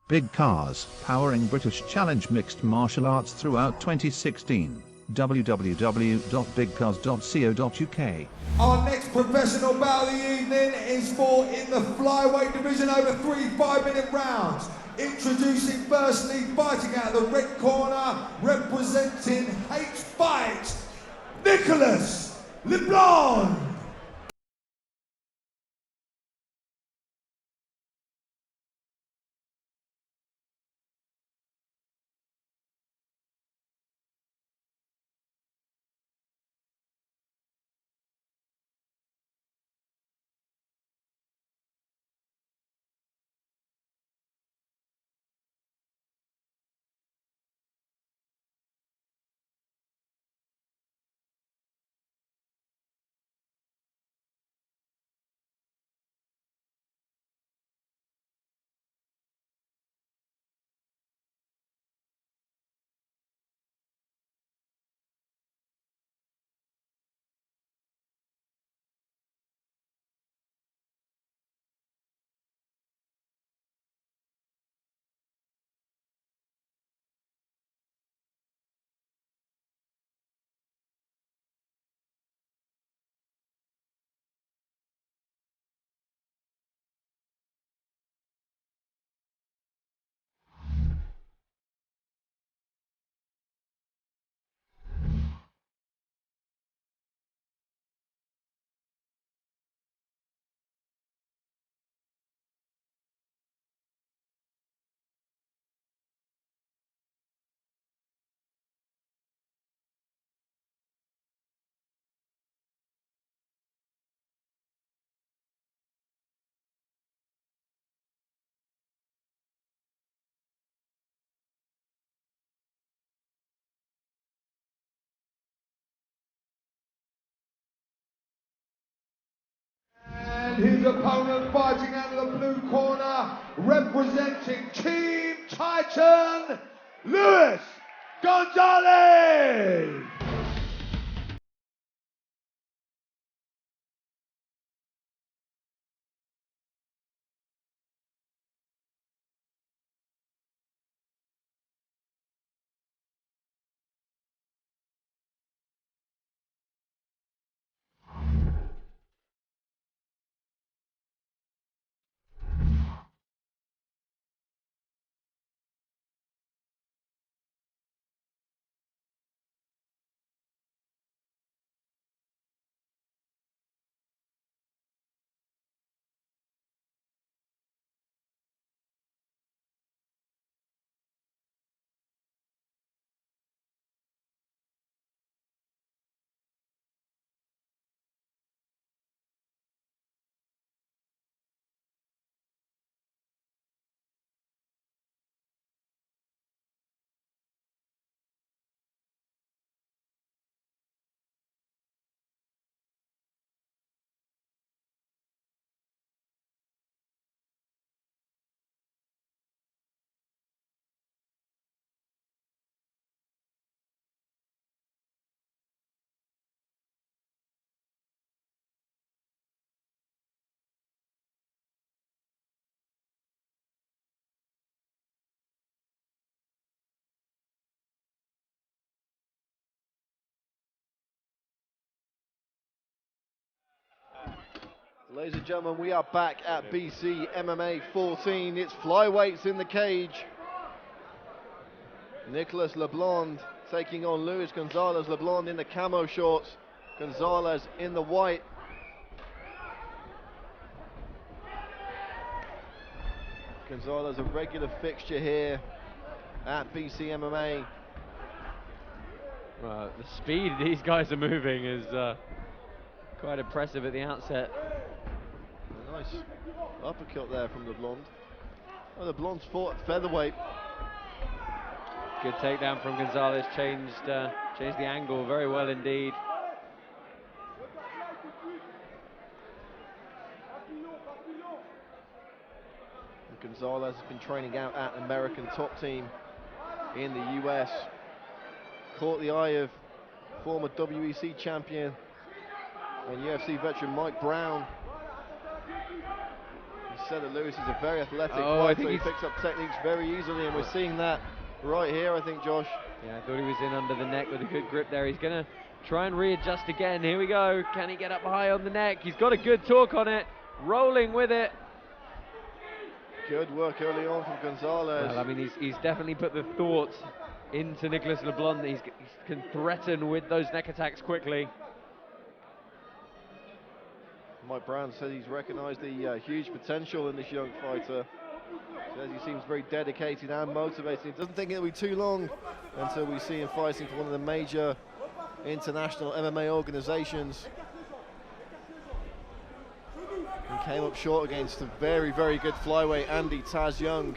Big Cars, powering British Challenge Mixed Martial Arts throughout 2016. www.bigcars.co.uk. Our next professional bout of the evening is fought in the flyweight division over 3 5-minute rounds. Introducing firstly, fighting out of the red corner, representing H-Fight, Nicolas Leblond. His opponent fighting out of the blue corner, representing Team Titan, Luis Gonzalez. Ladies and gentlemen, we are back at BCMMA 14. It's flyweights in the cage. Nicolas Leblond taking on Luis Gonzalez. Leblond in the camo shorts, Gonzalez in the white. Gonzalez a regular fixture here at BCMMA. The speed these guys are moving is quite impressive at the outset. A nice uppercut there from Leblond. Well, Leblond's fought at featherweight. Good takedown from Gonzalez, changed the angle very well indeed. And Gonzalez has been training out at an American top team in the US. Caught the eye of former WEC champion and UFC veteran Mike Brown. He said that Lewis is a very athletic I fighter. think He picks up techniques very easily, and we're seeing that right here, I think, Josh. Yeah, I thought he was in under the neck with a good grip there. He's going to try and readjust again. Here we go. Can he get up high on the neck? He's got a good torque on it. Rolling with it. Good work early on from Gonzalez. Well, I mean, he's definitely put the thought into Nicolas Leblond that he can threaten with those neck attacks quickly. Mike Brown said he's recognised the huge potential in this young fighter. Says he seems very dedicated and motivated. He doesn't think it'll be too long until we see him fighting for one of the major international MMA organisations. He came up short against a very, very good flyweight Andy Taz Young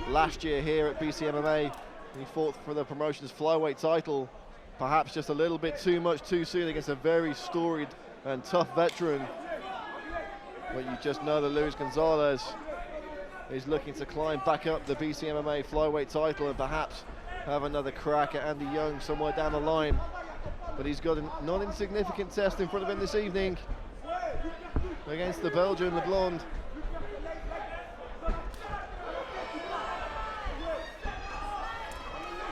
last year here at BCMMA. He fought for the promotion's flyweight title, perhaps just a little bit too much too soon against a very storied and tough veteran. But you just know that Luis Gonzalez is looking to climb back up the BCMMA flyweight title and perhaps have another crack at Andy Young somewhere down the line. But he's got a not insignificant test in front of him this evening against the Belgian Leblond.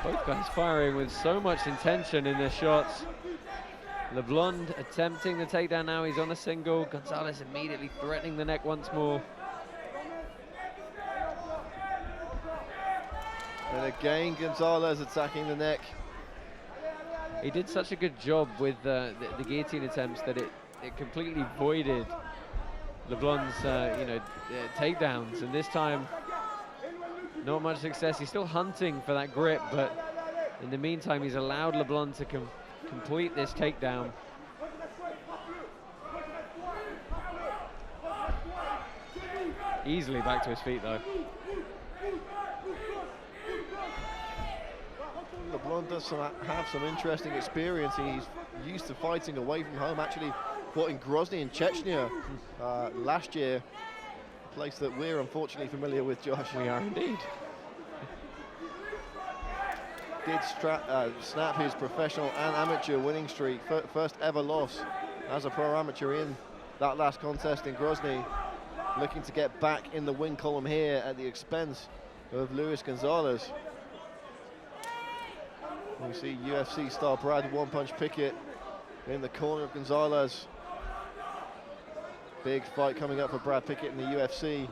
Both guys firing with so much intention in their shots. Leblond attempting the takedown now. He's on a single. Gonzalez immediately threatening the neck once more. And again, Gonzalez attacking the neck. He did such a good job with the guillotine attempts that it completely voided Leblond's takedowns, and this time not much success. He's still hunting for that grip, but in the meantime he's allowed Leblond to complete this takedown. Easily back to his feet though. Leblond does have some interesting experience. He's used to fighting away from home. Actually fought in Grozny in Chechnya last year, a place that we're unfortunately familiar with, Josh. We are indeed. Did snap his professional and amateur winning streak, first ever loss as a pro amateur in that last contest in Grozny. Looking to get back in the win column here at the expense of Luis Gonzalez. We see UFC star Brad One Punch Pickett in the corner of Gonzalez. Big fight coming up for Brad Pickett in the UFC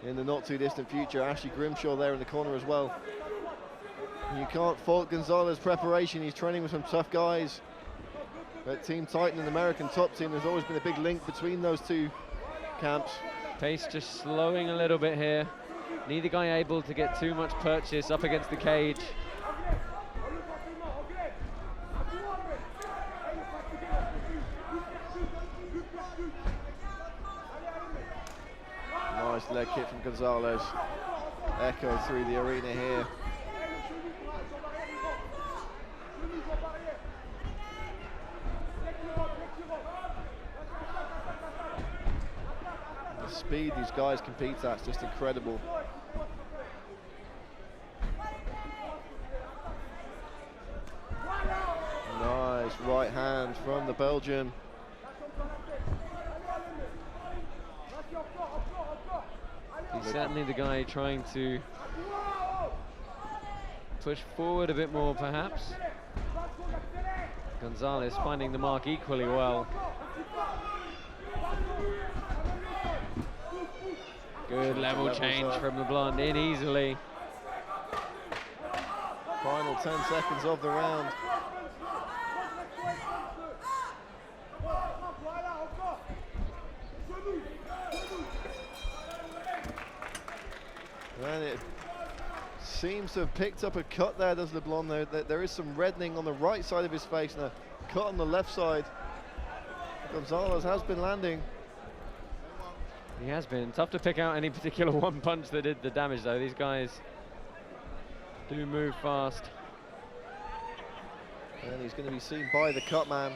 in the not too distant future. Ashley Grimshaw there in the corner as well. You can't fault Gonzalez's preparation. He's training with some tough guys. But Team Titan and American Top Team, there's always been a big link between those two camps. Pace just slowing a little bit here. Neither guy able to get too much purchase up against the cage. Nice leg kick from Gonzalez. Echo through the arena here. The speed these guys compete at is just incredible. Nice right hand from the Belgian. He's certainly the guy trying to push forward a bit more, perhaps. Gonzalez finding the mark equally well. Good level change from Leblond, in easily. Final 10 seconds of the round. And it seems to have picked up a cut there, does Leblond, though. There is some reddening on the right side of his face and a cut on the left side. Gonzalez has been landing. He has been. Tough to pick out any particular one punch that did the damage, though. These guys do move fast. And he's going to be seen by the cut man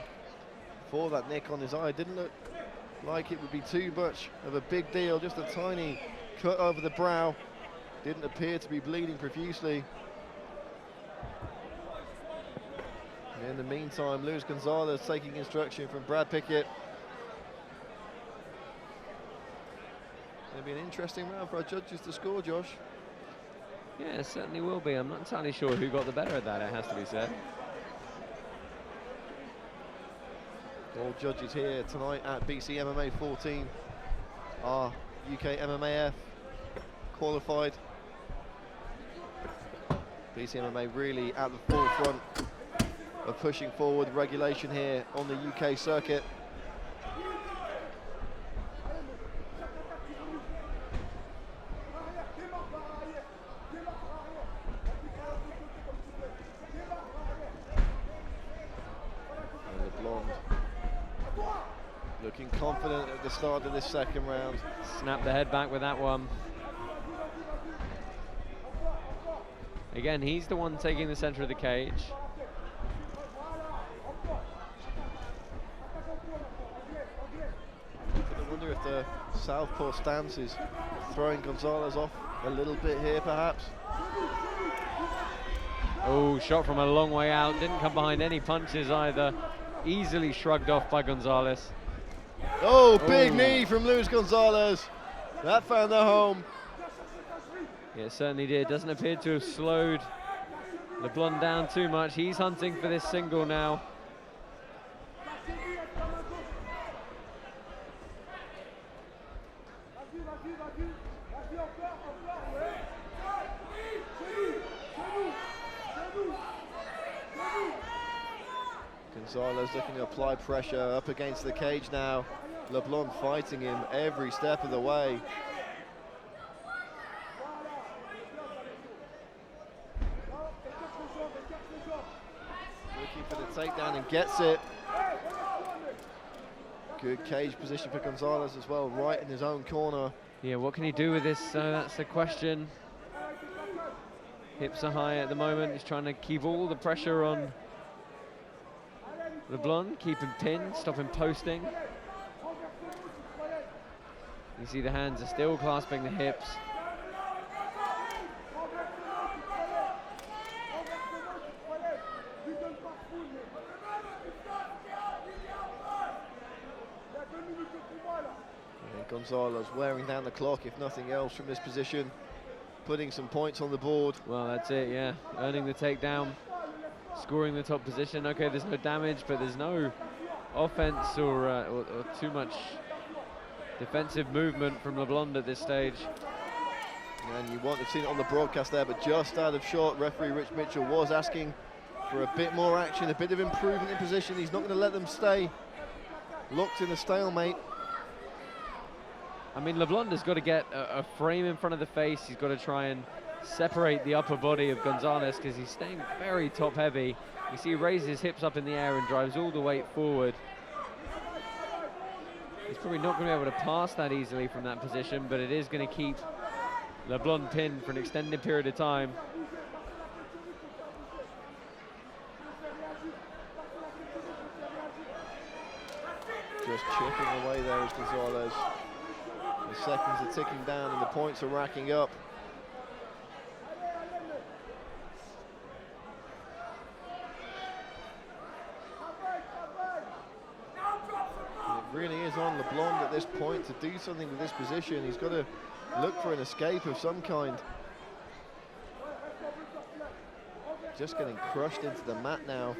for that nick on his eye. Didn't look like it would be too much of a big deal, just a tiny cut over the brow. Didn't appear to be bleeding profusely. In the meantime, Luis Gonzalez taking instruction from Brad Pickett. It'll be an interesting round for our judges to score, Josh. Yeah, it certainly will be. I'm not entirely sure who got the better of that, it has to be said. All judges here tonight at BCMMA 14 are UK MMAF qualified. BCMMA really at the forefront of pushing forward regulation here on the UK circuit. Leblond looking confident at the start of this second round. Snap the head back with that one. Again, he's the one taking the center of the cage. I wonder if the southpaw stance is throwing Gonzalez off a little bit here, perhaps. Oh, shot from a long way out. Didn't come behind any punches either. Easily shrugged off by Gonzalez. Oh, big knee from Luis Gonzalez. That found the home. Yeah, it certainly did. Doesn't appear to have slowed Leblond down too much. He's hunting for this single now. Gonzalez looking to apply pressure up against the cage now. Leblond fighting him every step of the way. Looking for the takedown and gets it. Good cage position for Gonzalez as well, right in his own corner. Yeah, what can he do with this? That's the question. Hips are high at the moment. He's trying to keep all the pressure on Leblond, keep him pinned, stop him posting. You see the hands are still clasping the hips. And Gonzalez wearing down the clock, if nothing else, from this position, putting some points on the board. Well, that's it, yeah. Earning the takedown, scoring the top position. Okay, there's no damage, but there's no offense or too much defensive movement from Leblond at this stage. And you won't have seen it on the broadcast there, but just out of shot, referee Rich Mitchell was asking for a bit more action, a bit of improvement in position. He's not going to let them stay locked in a stalemate. I mean, Leblond has got to get a frame in front of the face. He's got to try and separate the upper body of Gonzalez because he's staying very top heavy. You see he raises his hips up in the air and drives all the weight forward. He's probably not going to be able to pass that easily from that position, but it is going to keep Leblond pinned for an extended period of time. Just chipping away there is Gonzalez. The seconds are ticking down and the points are racking up. It really is on LeBlond at this point to do something with this position. He's got to look for an escape of some kind. Just getting crushed into the mat now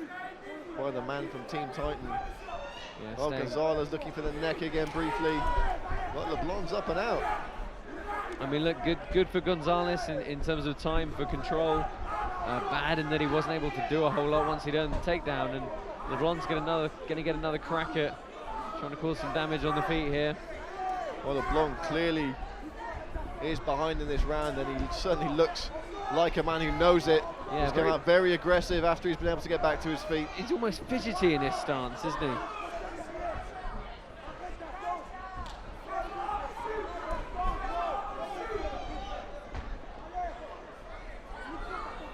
by the man from Team Titan. Yeah, oh, Gonzalez looking for the neck again briefly. But LeBlond's up and out. I mean, look, good for Gonzalez in terms of time for control. Bad in that he wasn't able to do a whole lot once he'd earned the takedown, and LeBlond's going to get another crack at trying to cause some damage on the feet here. Well, LeBlond clearly is behind in this round, and he certainly looks like a man who knows it. Yeah, he's come out very aggressive after he's been able to get back to his feet. He's almost fidgety in his stance, isn't he?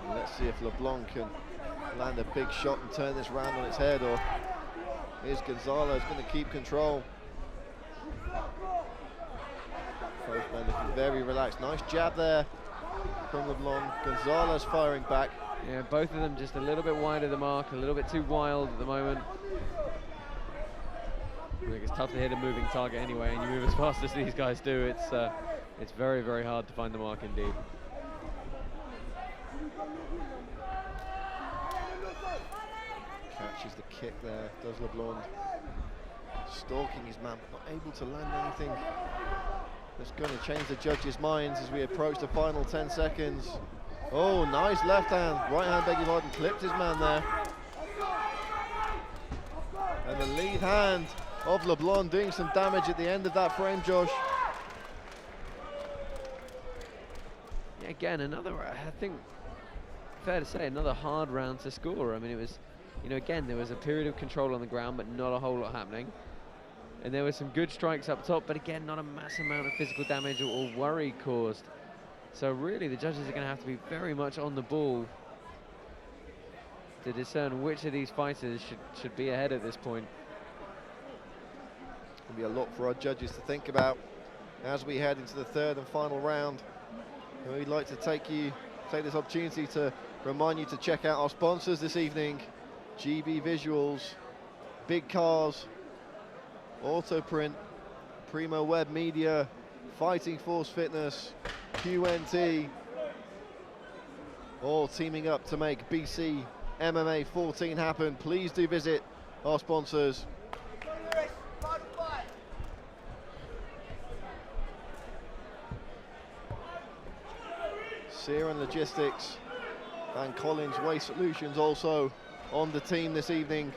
Let's see if LeBlond can land a big shot and turn this round on its head, or is Gonzalez going to keep control? Both men looking very relaxed. Nice jab there from LeBlond. Gonzalez firing back. Yeah, both of them just a little bit wide of the mark, a little bit too wild at the moment. I think it's tough to hit a moving target anyway, and you move as fast as these guys do. It's It's very, very hard to find the mark indeed. Catches the kick there, does Leblond. Stalking his man, but not able to land anything. That's going to change the judges' minds as we approach the final 10 seconds. Oh, nice left hand, right hand, beg your pardon, clipped his man there. And the lead hand of Leblond doing some damage at the end of that frame, Josh. Yeah, again, another, I think, fair to say, another hard round to score. I mean, it was, you know, again, there was a period of control on the ground, but not a whole lot happening. And there were some good strikes up top, but again, not a mass amount of physical damage or worry caused. So really, the judges are going to have to be very much on the ball to discern which of these fighters should be ahead at this point. There'll be a lot for our judges to think about as we head into the third and final round. And we'd like to take this opportunity to remind you to check out our sponsors this evening: GB Visuals, Big Cars, Autoprint, Primo Web Media, Fighting Force Fitness, QNT, all teaming up to make BCMMA 14 happen. Please do visit our sponsors. Searan Logistics and Collins Waste Solutions also on the team this evening.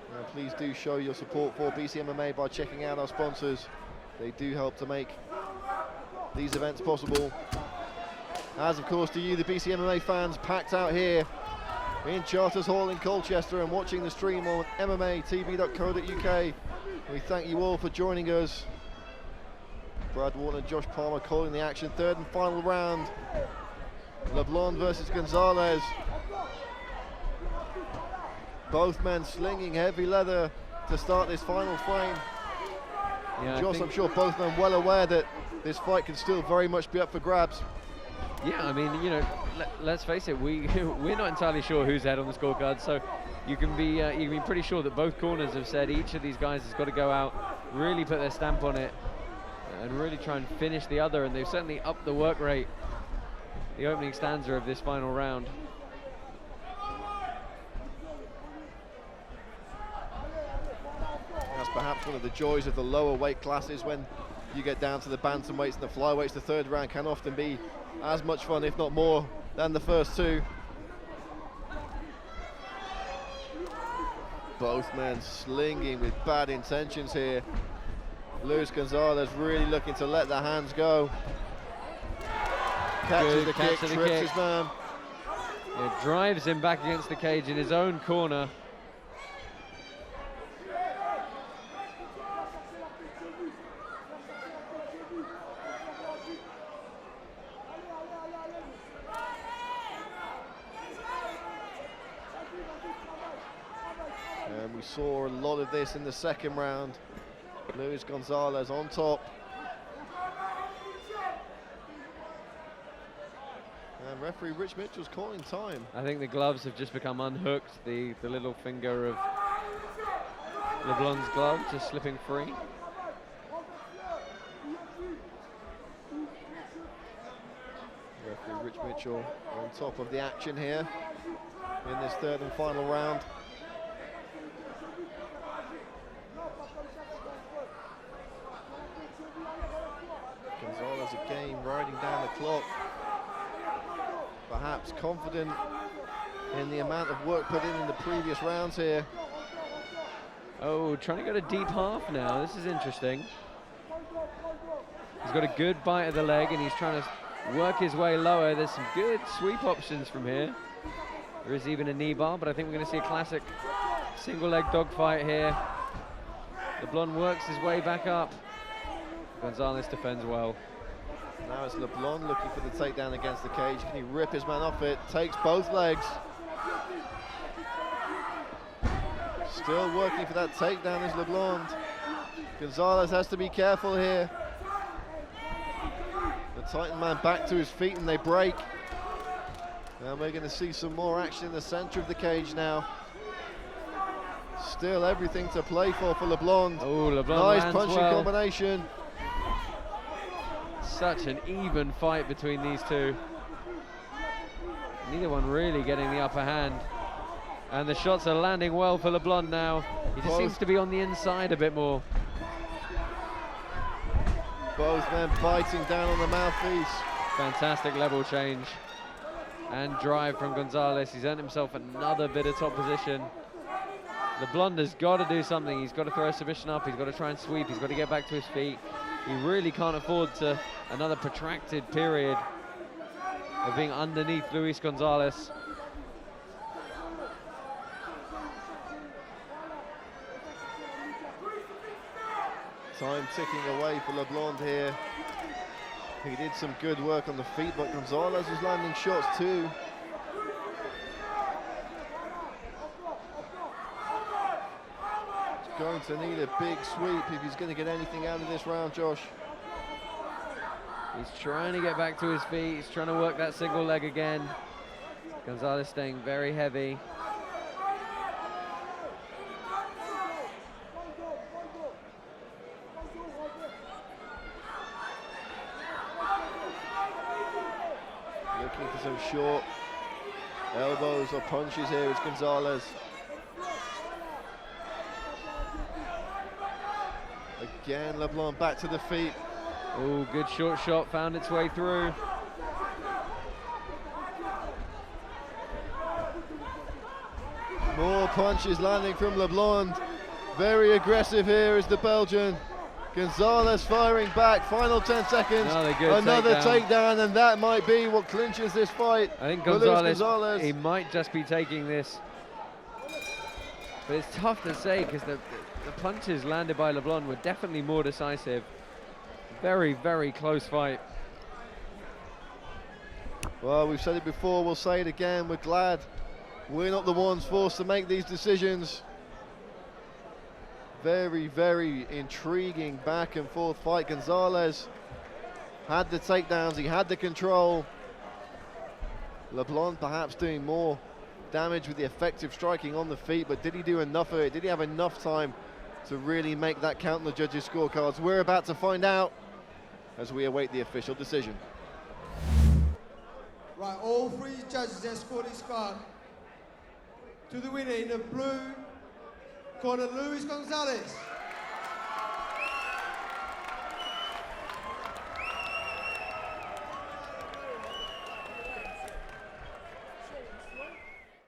Now please do show your support for BCMMA by checking out our sponsors. They do help to make these events possible. As of course do you, the BCMMA fans, packed out here in Charters Hall in Colchester and watching the stream on MMATV.co.uk. We thank you all for joining us. Brad Warner, Josh Palmer calling the action. Third and final round. Leblond versus Gonzalez. Both men slinging heavy leather to start this final frame. Yeah, Josh, I'm sure both men well aware that this fight can still very much be up for grabs. Yeah, I mean, you know, let's face it, we're not entirely sure who's ahead on the scorecard, so you can be pretty sure that both corners have said each of these guys has got to go out, really put their stamp on it, and really try and finish the other, and they've certainly upped the work rate, the opening stanza of this final round. That's perhaps one of the joys of the lower weight classes when you get down to the bantamweights and the flyweights. The third round can often be as much fun, if not more, than the first two. Both men slinging with bad intentions here. Luis Gonzalez really looking to let the hands go. Catches the kick, trips his man. It drives him back against the cage in his own corner. And we saw a lot of this in the second round. Luis Gonzalez on top. And referee Rich Mitchell's calling time. I think the gloves have just become unhooked. The little finger of Leblond's glove just slipping free. Referee Rich Mitchell on top of the action here in this third and final round. Gonzalez again riding down the clock, perhaps confident in the amount of work put in the previous rounds here. Oh, trying to go to deep half now. This is interesting. He's got a good bite of the leg and he's trying to work his way lower. There's some good sweep options from here. There is even a knee bar, but I think we're going to see a classic single leg dogfight here. Leblond works his way back up. Gonzalez defends well. Now it's Leblond looking for the takedown against the cage. Can he rip his man off it? Takes both legs. Still working for that takedown is Leblond. Gonzalez has to be careful here. The Titan man back to his feet and they break. And we're going to see some more action in the center of the cage now. still everything to play for Leblond. Oh, Leblond nice lands punching well. combination. Such an even fight between these two. Neither one really getting the upper hand. And the shots are landing well for Leblond now. He just seems to be on the inside a bit more. Both men biting down on the mouthpiece. Fantastic level change and drive from Gonzalez. He's earned himself another bit of top position. Leblond has got to do something. He's got to throw a submission up. He's got to try and sweep. He's got to get back to his feet. He really can't afford to another protracted period of being underneath Luis Gonzalez. Time ticking away for Leblond here. He did some good work on the feet, but Gonzalez was landing shots too. He's going to need a big sweep if he's going to get anything out of this round, Josh. He's trying to get back to his feet. He's trying to work that single leg again. Gonzalez staying very heavy. Looking for some short elbows or punches here is Gonzalez. Again, Leblond back to the feet. Oh, good short shot, found its way through. More punches landing from Leblond. Very aggressive here is the Belgian. Gonzalez firing back, final 10 seconds. Another takedown, and that might be what clinches this fight. I think Gonzalez, he might just be taking this. But it's tough to say because the punches landed by Leblond were definitely more decisive. Very, very close fight. Well, we've said it before, we'll say it again. We're glad we're not the ones forced to make these decisions. Very, very intriguing back and forth fight. Gonzalez had the takedowns, he had the control. Leblond perhaps doing more damage with the effective striking on the feet, but did he do enough of it? Did he have enough time to really make that count on the judges' scorecards? We're about to find out as we await the official decision. Right, all three judges have scored this card. To the winner in the blue corner, Luis Gonzalez.